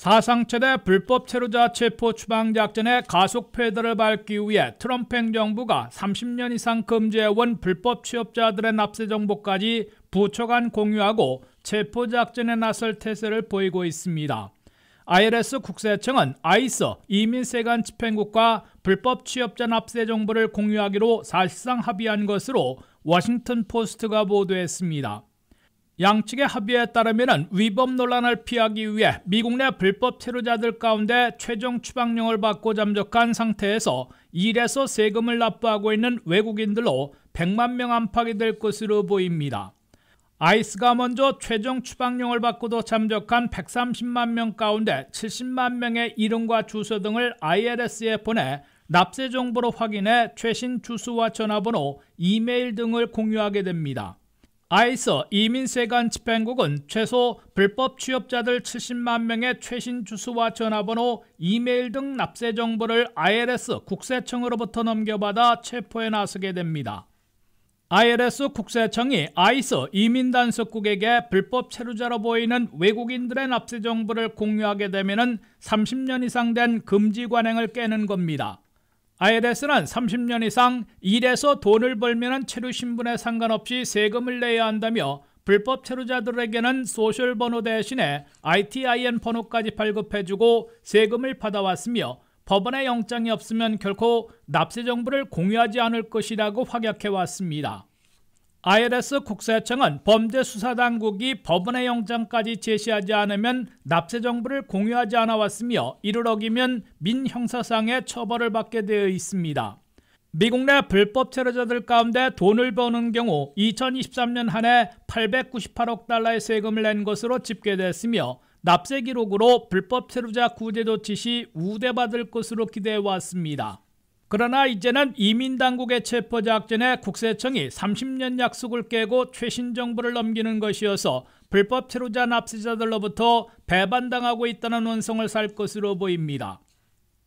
사상 최대 불법 체류자 체포 추방작전의 가속 페달을 밟기 위해 트럼프 행정부가 30년 이상 금지해온 불법 취업자들의 납세 정보까지 부처 간 공유하고 체포작전에 나설 태세를 보이고 있습니다. IRS 국세청은 아이스 이민세관 집행국과 불법 취업자 납세 정보를 공유하기로 사실상 합의한 것으로 워싱턴 포스트가 보도했습니다. 양측의 합의에 따르면 위법 논란을 피하기 위해 미국 내 불법 체류자들 가운데 최종 추방령을 받고 잠적한 상태에서 일에서 세금을 납부하고 있는 외국인들로 100만 명 안팎이 될 것으로 보입니다. 아이스가 먼저 최종 추방령을 받고도 잠적한 130만 명 가운데 70만 명의 이름과 주소 등을 IRS에 보내 납세 정보로 확인해 최신 주소와 전화번호, 이메일 등을 공유하게 됩니다. 아이스 이민세관 집행국은 최소 불법 취업자들 70만 명의 최신 주소와 전화번호, 이메일 등 납세 정보를 IRS 국세청으로부터 넘겨받아 체포에 나서게 됩니다. IRS 국세청이 아이스 이민단속국에게 불법 체류자로 보이는 외국인들의 납세 정보를 공유하게 되면 30년 이상 된 금지 관행을 깨는 겁니다. IRS는 30년 이상 일에서 돈을 벌면 체류 신분에 상관없이 세금을 내야 한다며 불법 체류자들에게는 소셜 번호 대신에 ITIN 번호까지 발급해주고 세금을 받아왔으며 법원의 영장이 없으면 결코 납세 정보를 공유하지 않을 것이라고 확약해왔습니다. IRS 국세청은 범죄수사당국이 법원의 영장까지 제시하지 않으면 납세 정보를 공유하지 않아왔으며 이를 어기면 민형사상의 처벌을 받게 되어 있습니다. 미국 내 불법 체류자들 가운데 돈을 버는 경우 2023년 한 해 898억 달러의 세금을 낸 것으로 집계됐으며 납세 기록으로 불법 체류자 구제 조치 시 우대받을 것으로 기대해왔습니다. 그러나 이제는 이민당국의 체포작전에 국세청이 30년 약속을 깨고 최신 정보를 넘기는 것이어서 불법 체류자 납세자들로부터 배반당하고 있다는 원성을 살 것으로 보입니다.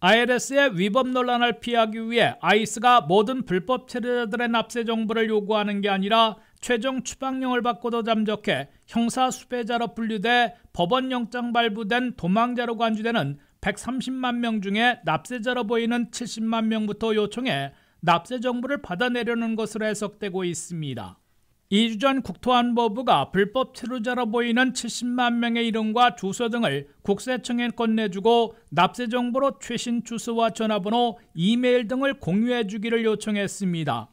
IRS의 위법 논란을 피하기 위해 아이스가 모든 불법 체류자들의 납세 정보를 요구하는 게 아니라 최종 추방령을 받고도 잠적해 형사수배자로 분류돼 법원 영장 발부된 도망자로 간주되는 130만 명 중에 납세자로 보이는 70만 명부터 요청해 납세 정보를 받아내려는 것으로 해석되고 있습니다. 2주 전 국토안보부가 불법 체류자로 보이는 70만 명의 이름과 주소 등을 국세청에 건네주고 납세 정보로 최신 주소와 전화번호, 이메일 등을 공유해 주기를 요청했습니다.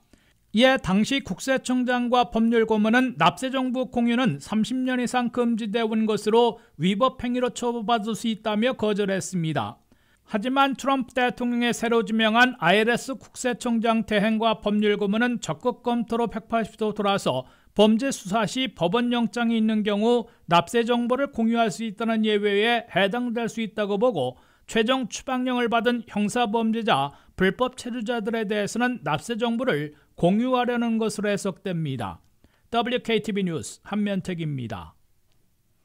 이에 당시 국세청장과 법률고문은 납세 정보 공유는 30년 이상 금지되어 온 것으로 위법 행위로 처벌받을 수 있다며 거절했습니다. 하지만 트럼프 대통령의 새로 지명한 IRS 국세청장 대행과 법률고문은 적극 검토로 180도 돌아서 범죄 수사 시 법원 영장이 있는 경우 납세 정보를 공유할 수 있다는 예외에 해당될 수 있다고 보고 최종 추방령을 받은 형사범죄자, 불법 체류자들에 대해서는 납세 정보를 공유하려는 것으로 해석됩니다. WKTV 뉴스 한면택입니다.